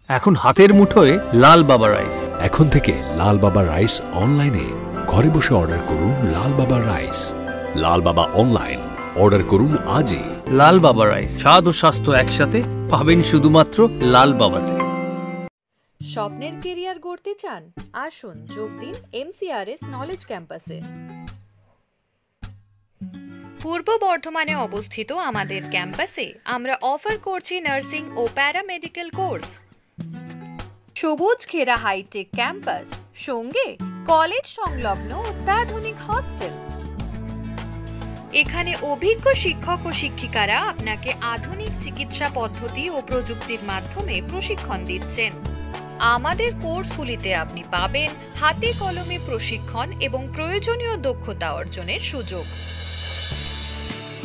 এখন হাতের মুঠোয় লাল বাবা রাইস। এখন থেকে লাল বাবা রাইস অনলাইনে ঘরে বসে অর্ডার করুন। লাল বাবা রাইস, লাল বাবা অনলাইন, অর্ডার করুন আজই। লাল বাবা রাইস, স্বাদ ও স্বাস্থ্য একসাথে পাবেন শুধুমাত্র লাল বাবাতে। স্বপ্নের কেরিয়ার গড়তে চান? আসুন যোগ দিন MCRS নলেজ ক্যাম্পাসে। পূর্ব বর্ধমানে অবস্থিত আমাদের ক্যাম্পাসে আমরা অফার করছি নার্সিং ও প্যারামেডিক্যাল কোর্স। সবুজ ঘেরা হাইটেক ক্যাম্পাস, সঙ্গে কলেজ সংলগ্ন অত্যাধুনিক হস্টেল। এখানে অভিজ্ঞ শিক্ষক ও শিক্ষিকারা আপনাকে আধুনিক চিকিৎসা পদ্ধতি ও প্রযুক্তির মাধ্যমে প্রশিক্ষণ দিচ্ছেন। আমাদের কোর্সগুলিতে আপনি পাবেন হাতে কলমে প্রশিক্ষণ এবং প্রয়োজনীয় দক্ষতা অর্জনের সুযোগ।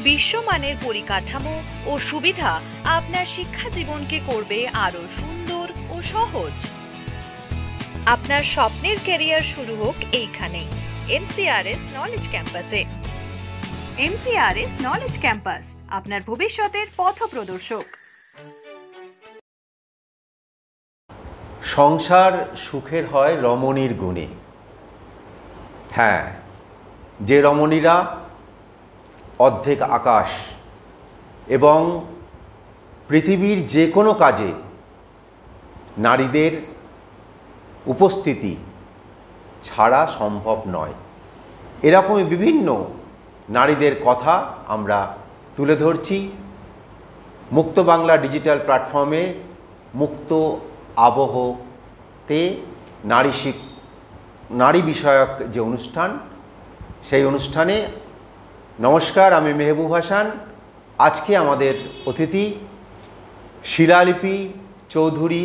বিশ্বমানের পরিকাঠামো ও সুবিধা আপনার শিক্ষা জীবনকে করবে আরো সুন্দর ও সহজ। আপনার স্বপ্নের ক্যারিয়ার শুরু হোক এইখানে, MCRS নলেজ ক্যাম্পাসে। MCRS নলেজ ক্যাম্পাস, আপনার ভবিষ্যতের পথপ্রদর্শক। সংসার সুখের হয় রমণীর গুণে। হ্যাঁ, যে রমণীরা অর্ধেক আকাশ এবং পৃথিবীর যে কোনো কাজে নারীদের উপস্থিতি ছাড়া সম্ভব নয়, এরকমই বিভিন্ন নারীদের কথা আমরা তুলে ধরছি মুক্ত বাংলা ডিজিটাল প্ল্যাটফর্মে। মুক্ত আবহতে নারী বিষয়ক যে অনুষ্ঠান, সেই অনুষ্ঠানে নমস্কার, আমি মেহবুব হাসান। আজকে আমাদের অতিথি শিলালিপি চৌধুরী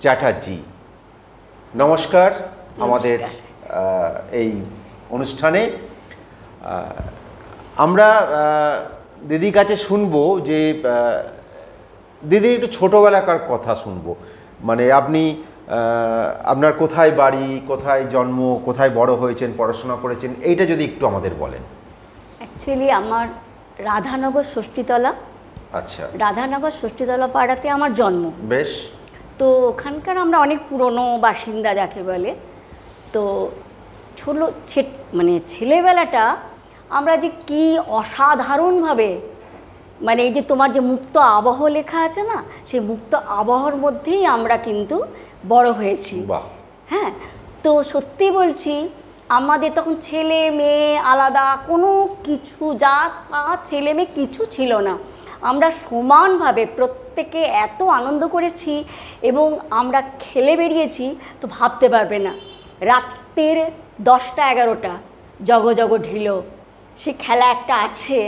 চ্যাটার্জি। নমস্কার আমাদের এই অনুষ্ঠানে। আমরা দিদির কাছে শুনবো যে দিদির একটু ছোটোবেলাকার কথা শুনবো। মানে আপনি আপনার কোথায় বাড়ি, কোথায় জন্ম, কোথায় বড় হয়েছেন, পড়াশোনা করেছেন, এইটা যদি একটু আমাদের বলেন। অ্যাকচুয়ালি আমার রাধানগর ষষ্ঠীতলা। আচ্ছা, রাধানগর ষষ্ঠীতলা পাড়াতে আমার জন্ম। বেশ। তো ওখানকার আমরা অনেক পুরনো বাসিন্দা যাকে বলে। তো মানে ছেলেবেলাটা আমরা যে কি অসাধারণভাবে, মানে এই যে তোমার যে মুক্ত আবহ লেখা আছে না, সেই মুক্ত আবহর মধ্যেই আমরা কিন্তু বড় হয়েছি। হ্যাঁ, তো সত্যি বলছি, আমাদের তখন ছেলে মেয়ে আলাদা কোনো কিছু, জাত পাত ছেলে মেয়ে কিছু ছিল না। আমরা সমানভাবে প্রত্যেকে এত আনন্দ করেছি এবং আমরা খেলে বেরিয়েছি তো ভাবতে পারবে না। রাত্রের 10টা 11টা জগ জগ ঢিলো, সে খেলা একটা আছে।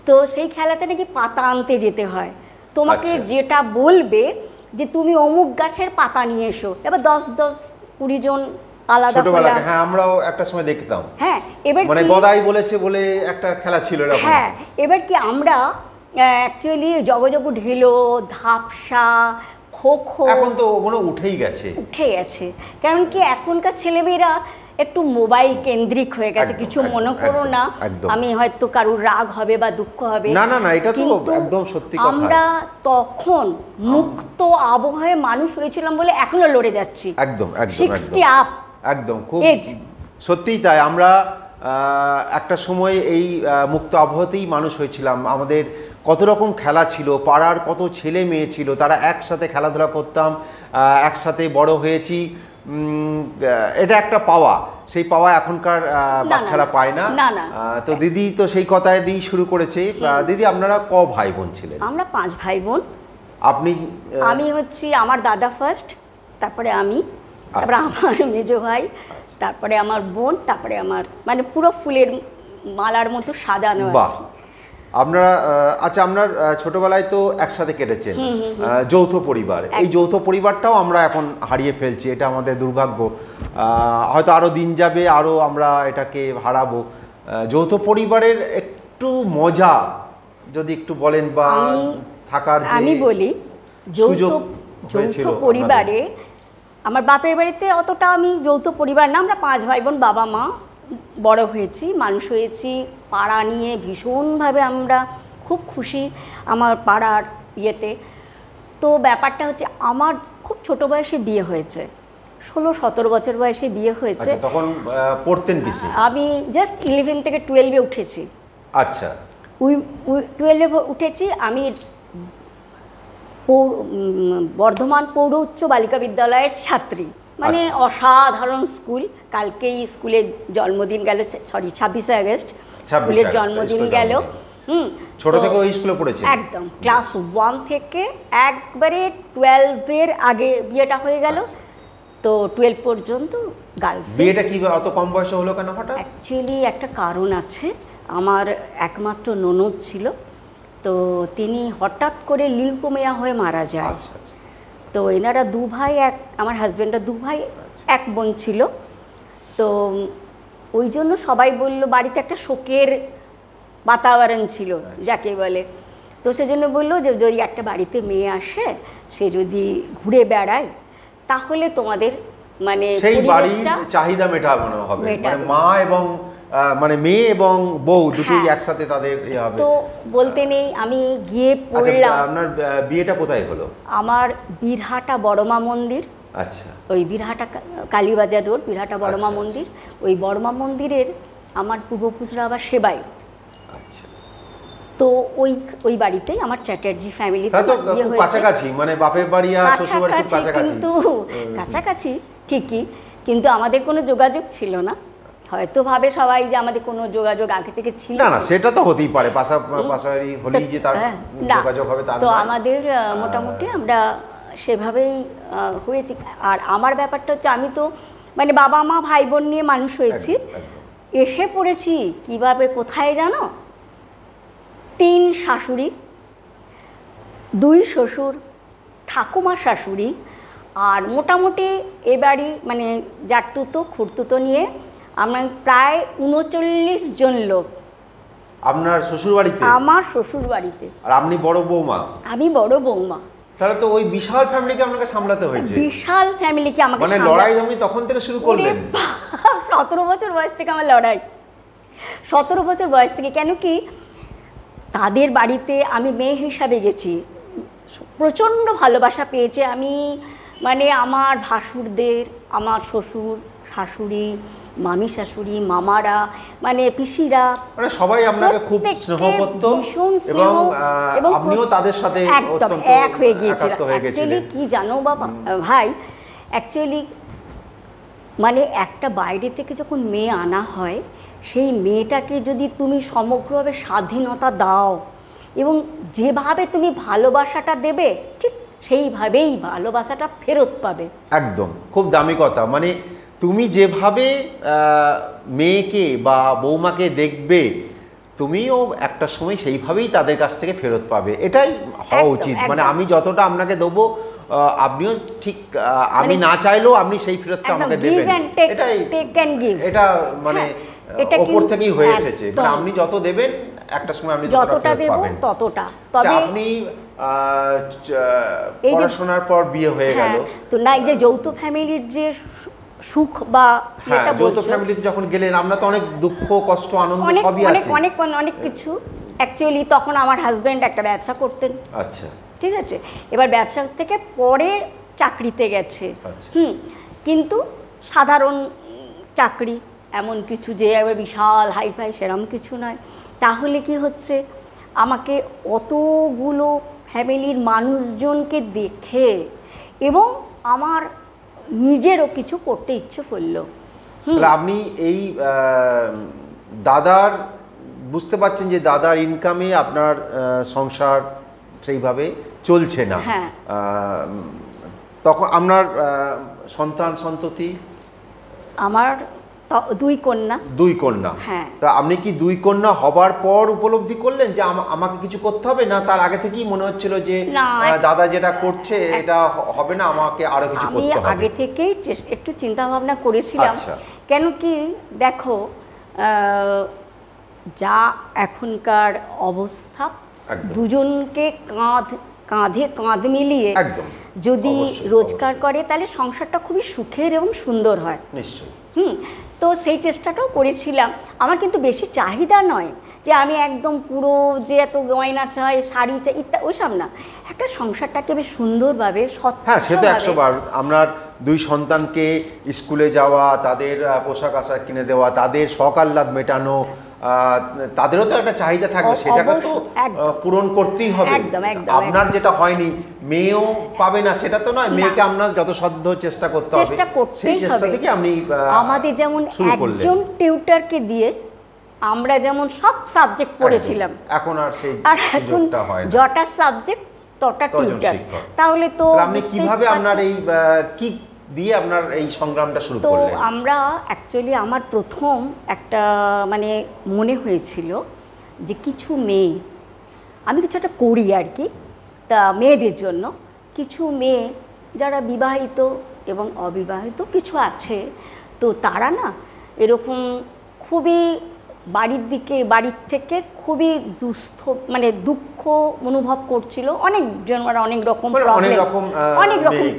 তো সেই খেলাতে নাকি পাতা আনতে যেতে হয়। তোমাকে যেটা বলবে যে তুমি অমুক গাছের পাতা নিয়ে এসো, এবার 10-20 জন আলাদা। হ্যাঁ, আমরাও একটা সময় দেখতাম। হ্যাঁ, এবার মানে গদাই বলেছে বলে একটা খেলা ছিল। হ্যাঁ, এবার কি আমরা অ্যাকচুয়ালি জগজগ ঢিলো, ধাপসা, খো খো, এখন তো ওগুলো উঠে গেছে। কারণ কি এখনকার ছেলেমেয়েরা একটু মোবাইল কেন্দ্রিক হয়ে গেছে। কিছু মনে করো না, আমি হয়তো কারুর রাগ হবে বা দুঃখ হবে। না না না, এটা তো একদম সত্যি কথা। আমরা তখন মুক্ত আবহাওয়ায় মানুষ হয়েছিলাম বলে এখনো লড়ে যাচ্ছি। একদম একদম 60 আপ, একদম খুব সত্যিই তাই। আমরা একটা সময় এই মুক্ত আবহাওয়াতেই মানুষ হয়েছিলাম। আমাদের কত রকম খেলা ছিল, পাড়ার কত ছেলে মেয়ে ছিল, তারা একসাথে খেলাধুলা করতাম, একসাথে বড় হয়েছি। এটা একটা পাওয়া, সেই পাওয়া এখনকার বাচ্চারা পায় না। তো দিদি তো সেই কথায় দিয়ে শুরু করেছে। দিদি, আপনারা ক ভাই বোন ছিলেন? আমরা 5 ভাই বোন। আমি হচ্ছি আমার দাদা ফার্স্ট, তারপরে আমি, তারপরে আমার মেজো ভাই, তারপরে আমার বোন, তারপরে আমার, মানে পুরো ফুলের মালার মতো সাজানো। বাহ। আপনারা আচ্ছা, আপনার ছোটবেলায় তো একসাথে কেটেছেন, যৌথ পরিবার। এই যৌথ পরিবারটাও আমরা এখন হারিয়ে ফেলছি, এটা আমাদের দুর্ভাগ্য। হয়তো আরো দিন যাবে, আরো আমরা এটাকে হারাবো। যৌথ পরিবারের একটু মজা যদি একটু বলেন, বা থাকার যে আমি বলি, যৌথ পরিবারে আমার বাপের বাড়িতে অতটা আমি যৌথ পরিবার না, আমরা 5 ভাই বোন, বাবা মা বড় হয়েছি, মানুষ হয়েছি। পাড়া নিয়ে ভীষণভাবে আমরা খুব খুশি আমার পাড়ার ইয়েতে। তো ব্যাপারটা হচ্ছে আমার খুব ছোট বয়সে বিয়ে হয়েছে, 16-17 বছর বয়সে বিয়ে হয়েছে। আচ্ছা, তখন পড়তেন কিসে? আমি জাস্ট 11 থেকে 12-এ উঠেছি। আচ্ছা, 12-এ উঠেছি আমি বর্ধমান পৌর উচ্চ বালিকা বিদ্যালয়ের ছাত্রী, মানে অসাধারণ স্কুল। কালকেই স্কুলের জন্মদিন গেল, সরি 26শে আগস্ট স্কুলের জন্মদিন গেল। ছোট থেকে ওই স্কুলে পড়েছি একদম, ক্লাস 1 থেকে একবারে 12-এর আগে বিয়েটা হয়ে গেল। তো 12 পর্যন্ত গার্লস। বিয়েটা কি অত কম বয়সে হলো কেন হঠাৎ? অ্যাকচুয়ালি একটা কারণ আছে। আমার একমাত্র ননদ ছিল, তো তিনি হঠাৎ করে লিউকোমিয়া হয়ে মারা যায়। আচ্ছা আচ্ছা। তো এনারা 2 ভাই, আমার হাজব্যান্ডরা 2 ভাই, 1 বোন ছিল। তো ওই জন্য সবাই বলল, বাড়িতে একটা শোকের বাতাবরণ ছিল যাকে বলে। তো সেজন্য বললো যে যদি একটা বাড়িতে মেয়ে আসে, সে যদি ঘুরে বেড়ায়, তাহলে তোমাদের মানে সেই বাড়ির চাহিদা মেটানো হবে। মানে মা এবং মানে মেয়ে এবং বউ দুটোই একসাথে তাদের হবে। তো বলতে নেই, আমি গিয়ে পড়লাম। আপনার বিয়েটা কোথায় হলো? আমার বীরহাটা বড়মা মন্দির। আচ্ছা। ওই বীরহাটা কালীবাজার রোড, বীরহাটা বড়মা মন্দির। ওই বড়মা মন্দিরের আমার পূর্বপুরুষরা আবার সেবাই। আচ্ছা। তো ওই বাড়িতেই আমার চ্যাটার্জি ফ্যামিলিতে বিয়ে হয়েছে। কাছাকাছি, মানে বাপের বাড়ি আর শ্বশুর বাড়ি খুব কাছাকাছি। কিন্তু কাছাকাছি ঠিকই, কিন্তু আমাদের কোনো যোগাযোগ ছিল না। হয়তো ভাবে সবাই যে আমাদের কোনো যোগাযোগ আগে থেকে ছিল না। না, সেটা তো হতেই পারে, পাশাপাশি হলেই যে তার যোগাযোগ হবে তার। তো আমাদের মোটামুটি আমরা সেভাবেই হয়েছি। আর আমার ব্যাপারটা হচ্ছে, আমি তো মানে বাবা মা ভাই বোন নিয়ে মানুষ হয়েছি। এসে পড়েছি কিভাবে কোথায় জানো? 3 শাশুড়ি, 2 শ্বশুর, ঠাকুমা শাশুড়ি, আর মোটামুটি এ বাড়ি মানে জাটতুতো খুঁড়তুতো নিয়ে আমরা প্রায় 39 জন লোক। আপনার শ্বশুর বাড়িতে? আমার শ্বশুর বাড়িতে। আর আপনি বড় বৌমা? আমি বড় বৌমা। তাহলে তো ওই বিশাল ফ্যামিলিকে আপনাকে সামলাতে হয়েছে। বিশাল ফ্যামিলিকে আমাকে মানে লড়াই আপনি তখন থেকে শুরু করলেন? 17 বছর বয়স থেকে আমার লড়াই। 17 বছর বয়স থেকে। কেন কি, তাদের বাড়িতে আমি মেয়ে হিসাবে গেছি, প্রচণ্ড ভালোবাসা পেয়েছে আমি। মানে আমার ভাসুরদের, আমার শ্বশুর শাশুড়ি, মামি শাশুড়ি, মামারা, মানে পিসিরা, মানে সবাই আপনাকে খুব স্নেহ করত এবং আপনিও তাদের সাথে একদম এক হয়ে গিয়েছিলেন। অ্যাকচুয়ালি কি জানো বাবা ভাই, অ্যাকচুয়ালি মানে একটা বাইরে থেকে যখন মেয়ে আনা হয়, সেই মেয়েটাকে যদি তুমি সমগ্রভাবে স্বাধীনতা দাও এবং যেভাবে তুমি ভালোবাসাটা দেবে, ঠিক সেইভাবেই ভালোবাসাটা ফেরত পাবে। একদম, খুব দামি কথা। মানে তুমি যেভাবে মেয়েকে বা বৌমাকে দেখবে, তুমিও একটা সময় সেইভাবেই তাদের কাছ থেকে ফেরত পাবে। এটাই হওয়া উচিত। মানে আমি যতটা আপনাকে দেবো, আপনিও ঠিক আমি না চাইলেও আপনি সেই ফেরতটা আমাকে দেবেন। এটাই, এটা মানে ওপর থেকেই হয়ে এসেছে। মানে আপনি যত দেবেন, একটা সময় আপনি যতটা দেব ততটা। তবে আপনি পড়াশোনার পর বিয়ে হয়ে গেল, তো না, এই যে যৌথ ফ্যামিলির যে সুখ বা এটা যৌথ ফ্যামিলিতে যখন গেলেন, আমরা তো অনেক দুঃখ কষ্ট আনন্দ সবই আছে, অনেক কিছু। অ্যাকচুয়ালি তখন আমার হাজব্যান্ড একটা ব্যবসা করতেন। আচ্ছা, ঠিক আছে। এবার ব্যবসা থেকে পরে চাকরিতে গেছে। কিন্তু সাধারণ চাকরি, এমন কিছু যে এবার বিশাল হাইফাই সেরকম কিছু নয়। তাহলে কি হচ্ছে, আমাকে অতগুলো ফ্যামিলির মানুষজনকে দেখে এবং আমার নিজেরও কিছু করতে ইচ্ছে করলো। আপনি এই দাদার বুঝতে পারছেন যে দাদার ইনকামে আপনার সংসার সেইভাবে চলছে না। তখন আপনার সন্তান সন্ততি? আমার 2 কন্যা। 2 কন্যা। হ্যাঁ। তা আপনি কি 2 কন্যা হবার পর উপলব্ধি করলেন যে আমাকে কিছু করতে হবে, না তার আগে থেকেই মনে হচ্ছিল যে দাদা যেটা করছে এটা হবে না, আমাকে আরো কিছু করতে হবে? আমি আগে থেকেই একটু চিন্তা ভাবনা করেছিলাম। কেন কি দেখো, যা এখনকার অবস্থা, দুজনকে কাঁধে কাঁধ মিলিয়ে একদম যদি অবশ্যই, রোজগার করে তাহলে সংসারটা খুবই সুখের এবং সুন্দর হয়। নিশ্চয়ই। তো সেই চেষ্টাটাও করেছিলাম। আমার কিন্তু বেশি চাহিদা নয় যে আমি একদম পুরো যে এত গয়না চাই, শাড়ি চাই ইত্যাদি, ওইসব না। একটা সংসারটাকে বেশ সুন্দরভাবে হ্যাঁ, সে তো 100 স্বচ্ছভাবে বার। আপনার 2 সন্তানকে স্কুলে যাওয়া, তাদের পোশাক আশাক কিনে দেওয়া, তাদের শখ আহ্লাদ মেটানো, তাদেরও তো একটা চাহিদা থাকবে, সেটাকে তো পূরণ করতেই হবে। আপনার যেটা হয়নি মেয়েও পাবে না সেটা তো নয়, মেয়েকে আপনার যত সাধ্য চেষ্টা করতে হবে, সেই চেষ্টা থেকে আপনি আমাদের যেমন একজন টিউটরকে দিয়ে আমরা যেমন সব সাবজেক্ট পড়েছিলাম, এখন আর সেই এখন সুযোগটা হয় না। যটা সাবজেক্ট তটা টিউটর। তাহলে তো আপনি কিভাবে আপনার এই কি দিয়ে আপনার এই সংগ্রামটা শুরু করলেন? তো আমরা অ্যাকচুয়ালি আমার প্রথম একটা মানে মনে হয়েছিল যে কিছু মেয়ে, আমি কিছু একটা করি আর কি, তা মেয়েদের জন্য কিছু মেয়ে যারা বিবাহিত এবং অবিবাহিত কিছু আছে, তো তারা না এরকম খুবই বাড়ির থেকে খুবই মানে দুঃখ অনুভব করছিল। অনেকজন অনেক রকম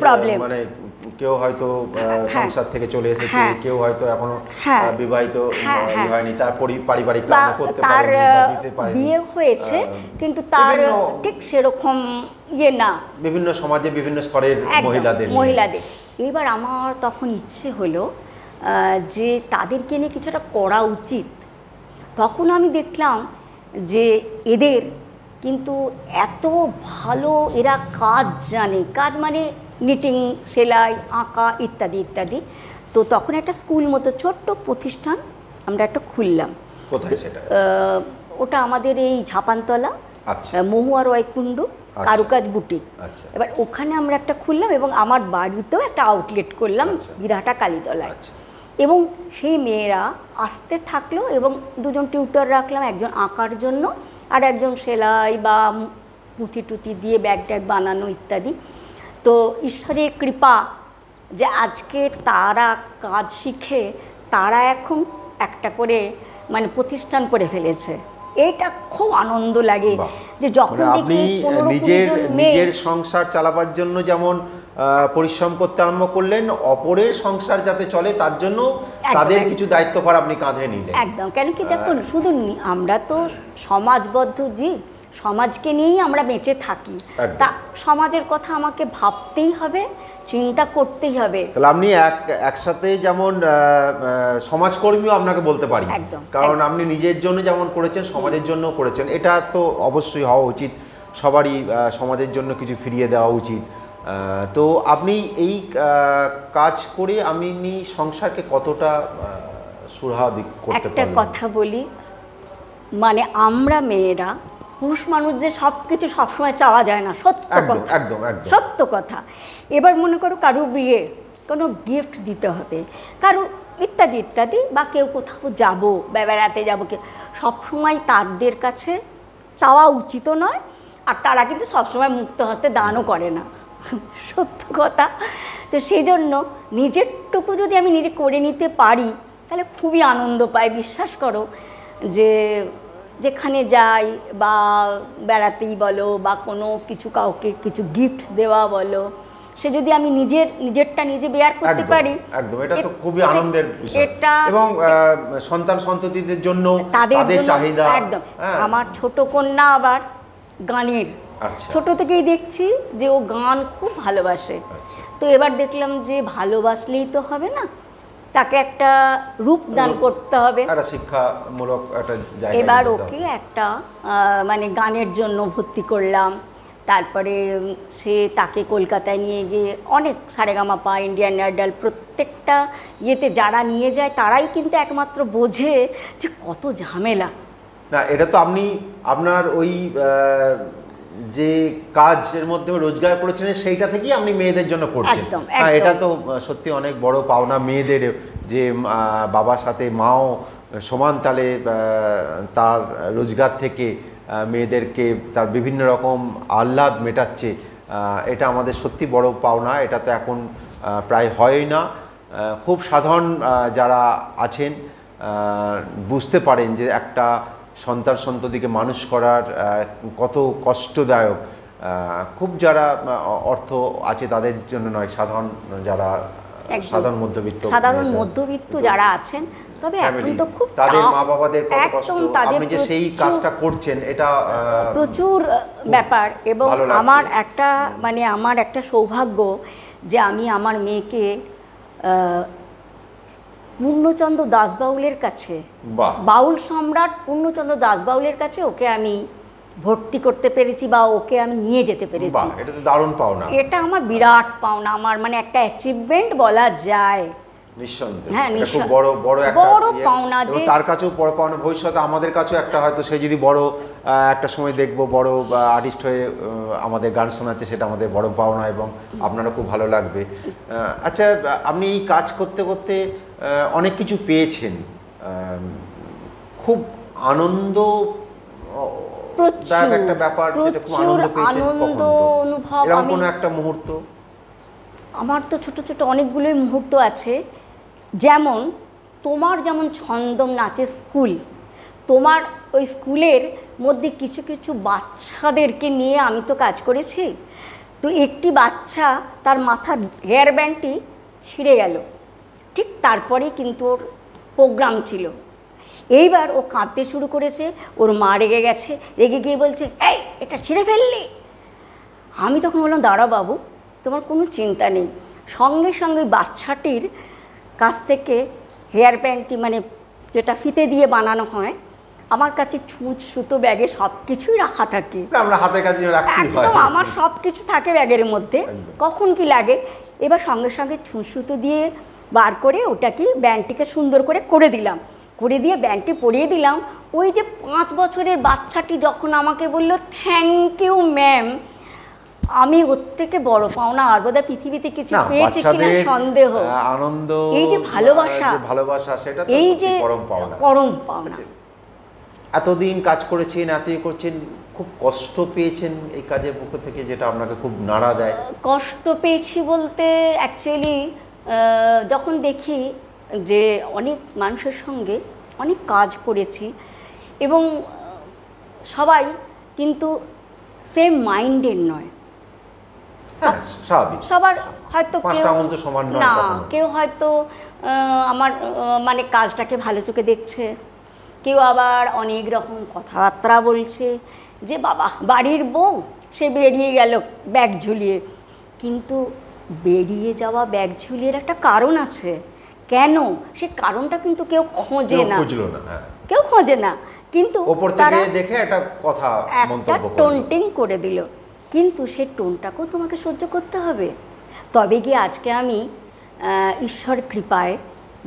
প্রবলেম, মানে কেউ হয়তো সংসার থেকে চলে এসেছে, কেউ হয়তো এখনো বিবাহিত হয়নি, তার পারিবারিক কারণে করতে পারেনি বা দিতে পারেনি, বিয়ে হয়েছে কিন্তু তার ঠিক সেরকম না, বিভিন্ন সমাজে বিভিন্ন স্তরের মহিলাদের। এবার আমার তখন ইচ্ছে হলো যে তাদেরকে নিয়ে কিছুটা করা উচিত। তখন আমি দেখলাম যে এদের কিন্তু এত ভালো এরা কাজ জানে, কাজ মানে নিটিং, সেলাই, আঁকা ইত্যাদি ইত্যাদি। তো তখন একটা স্কুল মতো ছোট্ট প্রতিষ্ঠান আমরা একটা খুললাম। কোথায় সেটা? ওটা আমাদের এই ঝাপানতলা মহুয়া রয়কুণ্ড কারুকাজ বুটিক। এবার ওখানে আমরা একটা খুললাম এবং আমার বাড়িতেও একটা আউটলেট করলাম বিরাটা কালীতলায়। এবং সেই মেয়েরা আসতে থাকলো এবং 2জন টিউটর রাখলাম, একজন আঁকার জন্য আর একজন সেলাই বা পুঁথি টুথি দিয়ে ব্যাগ ট্যাগ বানানো ইত্যাদি। তো ঈশ্বরের কৃপা যে আজকে তারা কাজ শিখে তারা এখন একটা করে মানে প্রতিষ্ঠান করে ফেলেছে। এইটা খুব আনন্দ লাগে যে যখন আপনি নিজের সংসার চালাবার জন্য যেমন পরিশ্রম করতে আরম্ভ করলেন, অপরের সংসার যাতে চলে তার জন্য তাদের কিছু দায়িত্বভার আপনি কাঁধে নিলেন। একদম, কেন কি দেখুন, শুধু আমরা তো সমাজবদ্ধ জীব, সমাজকে নিয়েই আমরা বেঁচে থাকি, তা সমাজের কথা আমাকে ভাবতেই হবে, চিন্তা করতেই হবে। তাহলে আপনি একসাথে যেমন সমাজকর্মীও আপনাকে বলতে পারি, কারণ আপনি নিজের জন্য যেমন করেছেন সমাজের জন্য করেছেন, এটা তো অবশ্যই হওয়া উচিত, সবারই সমাজের জন্য কিছু ফিরিয়ে দেওয়া উচিত। তো আপনি এই কাজ করে আপনি সংসারকে কতটা সুরাহা করতে পারেন? একটা কথা বলি, মানে আমরা মেয়েরা পুরুষ মানুষদের সব কিছু সবসময় চাওয়া যায় না, সত্য কথা, একদম সত্য কথা। এবার মনে করো কারো বিয়ে, কোনো গিফট দিতে হবে, কারো ইত্যাদি ইত্যাদি, বা কেউ কোথাও যাবো বেড়াতে যাবো, সবসময় তাদের কাছে চাওয়া উচিতও নয়, আর তারা কিন্তু সবসময় মুক্ত হস্তে দানও করে না, সত্য কথা। তো সেই জন্য নিজেরটুকু যদি আমি নিজে করে নিতে পারি তাহলে খুবই আনন্দ পাই। বিশ্বাস করো যে যেখানে যাই বা বেড়াতেই বলো বা কোনো কিছু কাউকে কিছু গিফট দেওয়া বলো, সে যদি আমি নিজেরটা নিজে বেয়ার করতে পারি, একদম এটা তো খুবই আনন্দের বিষয়। এবং সন্তান সন্ততিদের জন্য তাদের চাহিদা। একদম। আমার ছোট কন্যা আবার গানের, ছোট থেকেই দেখছি যে ও গান খুব ভালোবাসে। তো এবার দেখলাম যে ভালোবাসলেই তো হবে না, তাকে একটা রূপ দান করতে হবে, একটা শিক্ষামূলক একটা জায়গা। এবার ওকে একটা মানে গানের জন্য ভর্তি করলাম। তারপরে তাকে কলকাতায় নিয়ে গিয়ে অনেক সারেগামাপা, ইন্ডিয়ান আইডল প্রত্যেকটা ইয়েতে যারা নিয়ে যায় তারাই কিন্তু একমাত্র বোঝে যে কত ঝামেলা। না, এটা তো আপনি আপনার ওই যে কাজের মধ্যে রোজগার করেছিলেন সেইটা থেকেই আপনি মেয়েদের জন্য করছেন। এটা তো সত্যি অনেক বড় পাওনা মেয়েদের, যে বাবার সাথে মাও সমান তালে তার রোজগার থেকে মেয়েদেরকে তার বিভিন্ন রকম আহ্লাদ মেটাচ্ছে, এটা আমাদের সত্যি বড় পাওনা। এটা তো এখন প্রায় হয়ই না। খুব সাধারণ যারা আছেন বুঝতে পারেন যে একটা সন্তান সন্ততিকে মানুষ করার কত কষ্টদায়ক, খুব যারা অর্থ আছে তাদের জন্য নয়, সাধারণ যারা সাধারণ মধ্যবিত্ত যারা আছেন, তবে এখন তো খুব তাদের মা বাবাদের কত কষ্ট, আপনি যে সেই কাজটা করছেন এটা প্রচুর ব্যাপার। এবং আমার একটা সৌভাগ্য যে আমি আমার মেয়েকে পূর্ণচন্দ্র দাসবাউলের কাছে, বাউল সম্রাট পূর্ণচন্দ্র দাসবাউলের কাছে ওকে আমি ভর্তি করতে পেরেছি বা ওকে আমি নিয়ে যেতে পেরেছি। এটা তো দারুণ পাওনা, এটা আমার বিরাট পাওনা, আমার মানে একটা অ্যাচিভমেন্ট বলা যায়। নিঃসন্দেহে হ্যাঁ, এটা খুব বড় একটা পাওনা, যে তার কাছেও বড় পাওনা, ভবিষ্যতে আমাদের কাছেও একটা হয়তো সে যদি বড় একটা সময় দেখবো বড় আর্টিস্ট হয়ে আমাদের গান শোনাচ্ছে, সেটা আমাদের বড় পাওনা এবং আপনারা খুব ভালো লাগবে। আচ্ছা, আপনি এই কাজ করতে করতে অনেক কিছু পেয়েছেন, খুব আনন্দ একটা ব্যাপার, যেটা খুব আনন্দ পেয়েছেন, এরকম কোনো একটা মুহূর্ত? আমার তো ছোট ছোট অনেকগুলোই মুহূর্ত আছে। যেমন তোমার যেমন ছন্দম নাচের স্কুল, তোমার ওই স্কুলের মধ্যে কিছু কিছু বাচ্চাদেরকে নিয়ে আমি তো কাজ করেছি। তো একটি বাচ্চা তার মাথার হেয়ার ব্যান্ডটি ছিঁড়ে গেল, ঠিক তারপরেই কিন্তু ওর প্রোগ্রাম ছিল। এইবার ও কাঁদতে শুরু করেছে, ওর মা রেগে গেছে, রেগে গিয়ে বলছে, এই এটা ছিঁড়ে ফেললি। আমি তখন বললাম, দাঁড়া বাবু, তোমার কোনো চিন্তা নেই। সঙ্গে সঙ্গে বাচ্চাটির কাছ থেকে হেয়ার ব্যান্ডটি, মানে যেটা ফিতে দিয়ে বানানো হয়, আমার কাছে ছুঁচ সুতো ব্যাগে সব কিছুই রাখা থাকে, আমরা হাতে কাছে রাখতেই হয়, একদম আমার সব কিছু থাকে ব্যাগের মধ্যে, কখন কি লাগে। এবার সঙ্গে সঙ্গে ছুঁচ সুতো দিয়ে বার করে ওটাকে ব্যান্ডটিকে সুন্দর করে দিলাম, করে দিয়ে ব্যান্ডটি পরিয়ে দিলাম। ওই যে 5 বছরের বাচ্চাটি যখন আমাকে বললো থ্যাংক ইউ ম্যাম, আমি ওর থেকে বড় পাওনা আর বোধহয় পৃথিবীতে কিছু পেয়েছি কিনা সন্দেহ। আনন্দ, এই যে ভালোবাসা, সেটা এই যে পরম পাওনা। এতদিন কাজ করেছেন, এতই করছেন, খুব কষ্ট পেয়েছেন এই কাজের পক্ষ থেকে, যেটা আপনাকে খুব নাড়া দেয়? কষ্ট পেয়েছি বলতে অ্যাকচুয়ালি যখন দেখি যে অনেক মানুষের সঙ্গে অনেক কাজ করেছি এবং সবাই কিন্তু সেম মাইন্ডের নয়, সবার হয়তো কেউ হয়তো আমার মানে কাজটাকে ভালো চোখে দেখছে, কেউ আবার অনেক রকম কথাবার্তা বলছে যে বাবা বাড়ির বউ সে বেরিয়ে গেল ব্যাগ ঝুলিয়ে। কিন্তু বেরিয়ে যাওয়া ব্যাগ ঝুলিয়ে একটা কারণ আছে, কেন সে কারণটা কিন্তু কেউ খোঁজে না, কেউ খোঁজে না, কিন্তু তারা দেখে একটা কথা মন্তব্য টোনটিং করে দিল। কিন্তু সেই টোনটাকেও তোমাকে সহ্য করতে হবে। তবে গিয়ে আজকে আমি ঈশ্বর কৃপায়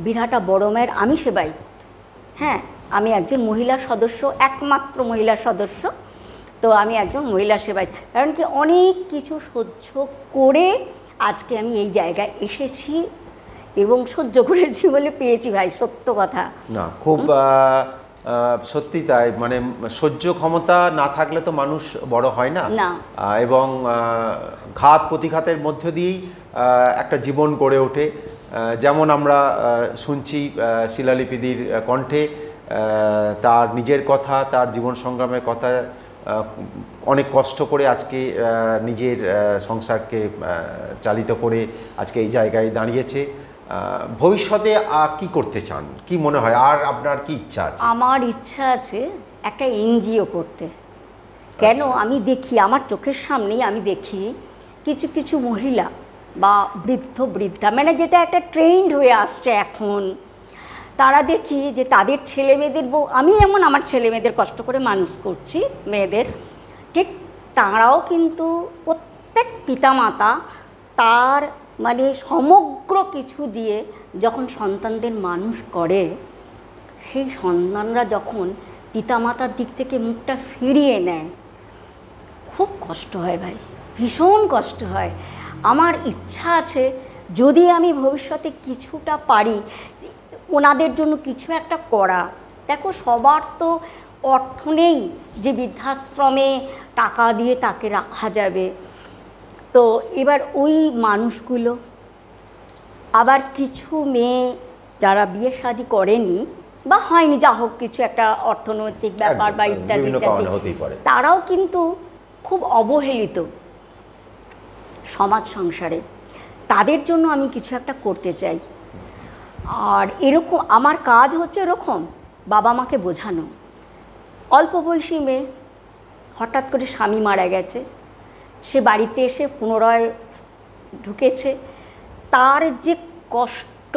বিরাটা বড় মায়ের আমি সেবাই, হ্যাঁ আমি একজন মহিলা সদস্য, একমাত্র মহিলা সদস্য, তো আমি একজন মহিলা সেবাই। কারণ কি অনেক কিছু সহ্য করে আজকে আমি এই জায়গায় এসেছি এবং সহ্য করেছি বলে পেয়েছি ভাই, সত্য কথা। না খুব সত্যি তাই, মানে সহ্য ক্ষমতা না থাকলে তো মানুষ বড় হয় না, এবং ঘাত প্রতিঘাতের মধ্য দিয়েই একটা জীবন গড়ে ওঠে। যেমন আমরা শুনছি শিলালিপিদির কণ্ঠে তার নিজের কথা, তার জীবন সংগ্রামের কথা, অনেক কষ্ট করে আজকে নিজের সংসারকে চালিত করে আজকে এই জায়গায় দাঁড়িয়েছে। ভবিষ্যতে কি করতে চান, কি মনে হয়, আর আপনার কি ইচ্ছা আছে? আমার ইচ্ছা আছে একটা এনজিও করতে। কেন আমি দেখি আমার চোখের সামনেই আমি দেখি কিছু কিছু মহিলা বা বৃদ্ধা, মানে যেটা একটা ট্রেন্ড হয়ে আসছে এখন, তারা দেখি যে তাদের ছেলে মেয়েদের বউ, আমি যেমন আমার ছেলে মেয়েদের কষ্ট করে মানুষ করছি মেয়েদের, ঠিক তারাও কিন্তু প্রত্যেক পিতামাতা তার মানে সমগ্র কিছু দিয়ে যখন সন্তানদের মানুষ করে, সেই সন্তানরা যখন পিতামাতার দিক থেকে মুখটা ফিরিয়ে নেয়, খুব কষ্ট হয় ভাই, ভীষণ কষ্ট হয়। আমার ইচ্ছা আছে যদি আমি ভবিষ্যতে কিছুটা পারি ওনাদের জন্য কিছু একটা করা। দেখো সবার তো অর্থ নেই যে বৃদ্ধাশ্রমে টাকা দিয়ে তাকে রাখা যাবে, তো এবার ওই মানুষগুলো, আবার কিছু মেয়ে যারা বিয়ে শাদী করেনি বা হয়নি, যা হোক কিছু একটা অর্থনৈতিক ব্যাপার বা ইত্যাদি ইত্যাদি, তারাও কিন্তু খুব অবহেলিত সমাজ সংসারে, তাদের জন্য আমি কিছু একটা করতে চাই। আর এরকম আমার কাজ হচ্ছে এরকম বাবা মাকে বোঝানো। অল্প বয়সী মেয়ে, হঠাৎ করে স্বামী মারা গেছে, সে বাড়িতে এসে পুনরায় ঢুকেছে, তার যে কষ্ট,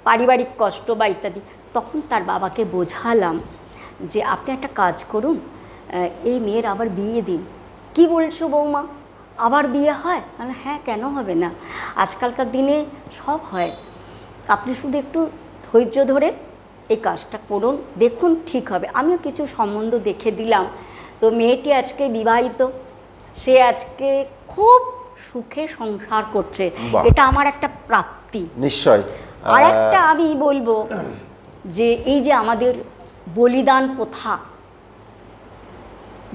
পারিবারিক কষ্ট বা ইত্যাদি, তখন তার বাবাকে বোঝালাম যে আপনি একটা কাজ করুন, এই মেয়ের আবার বিয়ে দিন। কি বলছো বৌমা, আবার বিয়ে হয়? তাহলে হ্যাঁ, কেন হবে না, আজকালকার দিনে সব হয়, আপনি শুধু একটু ধৈর্য ধরে এই কাজটা করুন, দেখুন ঠিক হবে। আমিও কিছু সম্বন্ধ দেখে দিলাম। তো মেয়েটি আজকে বিবাহিত, সে আজকে খুব সুখে সংসার করছে। এটা আমার একটা প্রাপ্তি। নিশ্চয়। আর একটা আমি বলবো যে এই যে আমাদের বলিদান প্রথা,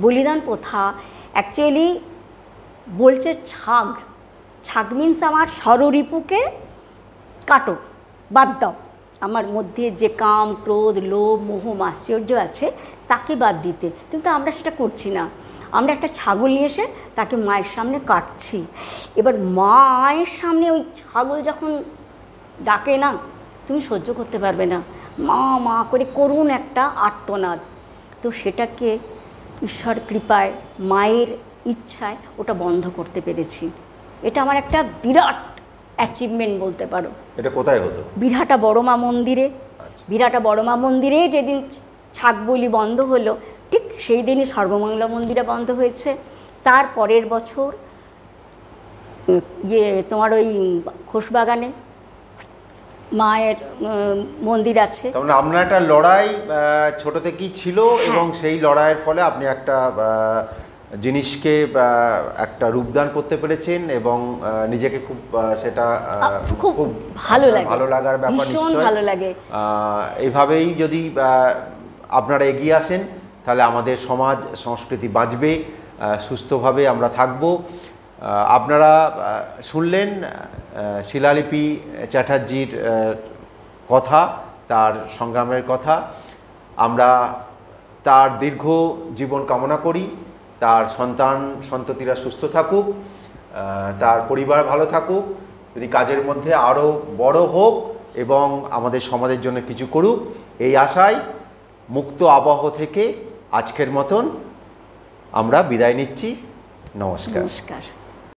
বলিদান প্রথা অ্যাকচুয়ালি বলছে ছাগ, ছাগ মিন্স আমার ষড়রিপুকে কাটো, বাদ দাও, আমার মধ্যে যে কাম, ক্রোধ, লোভ, মোহ, মাৎসর্য আছে তাকে বাদ দিতে। কিন্তু আমরা সেটা করছি না। আমরা একটা ছাগল নিয়ে এসে তাকে মায়ের সামনে কাটছি। এবার মায়ের সামনে ওই ছাগল যখন ডাকে না, তুমি সহ্য করতে পারবে না, মা মা করে করুণ একটা আর্তনাদ। তো সেটাকে ঈশ্বর কৃপায়, মায়ের ইচ্ছায় ওটা বন্ধ করতে পেরেছি। এটা আমার একটা বিরাট অ্যাচিভমেন্ট বলতে পারো। এটা কোথায় হতো? বিরাটা বড়মা মন্দিরে। বিরাটা বড়মা মন্দিরে যেদিন ছাগ বলি বন্ধ হলো, ঠিক সেই দিনই সর্বমঙ্গলা মন্দিরে বন্ধ হয়েছে। তার পরের বছর তোমার ওই খোশবাগানে মায়ের মন্দির আছে। তার মানে আপনার একটা লড়াই ছোট থেকেই ছিল, এবং সেই লড়াইয়ের ফলে আপনি একটা জিনিসকে একটা রূপদান করতে পেরেছেন, এবং নিজেকে খুব সেটা খুব ভালো লাগে, ভালো লাগার ব্যাপার। ভীষণ ভালো লাগে। এইভাবেই যদি আপনারা এগিয়ে আসেন, তাহলে আমাদের সমাজ সংস্কৃতি বাঁচবে, সুস্থভাবে আমরা থাকব। আপনারা শুনলেন শিলালিপি চ্যাটার্জির কথা, তার সংগ্রামের কথা। আমরা তার দীর্ঘ জীবন কামনা করি, তার সন্তান সন্ততিরা সুস্থ থাকুক, তার পরিবার ভালো থাকুক, তিনি কাজের মধ্যে আরও বড় হোক এবং আমাদের সমাজের জন্য কিছু করুক, এই আশায় মুক্ত আবহ থেকে আজকের মতন আমরা বিদায় নিচ্ছি। নমস্কার। নমস্কার।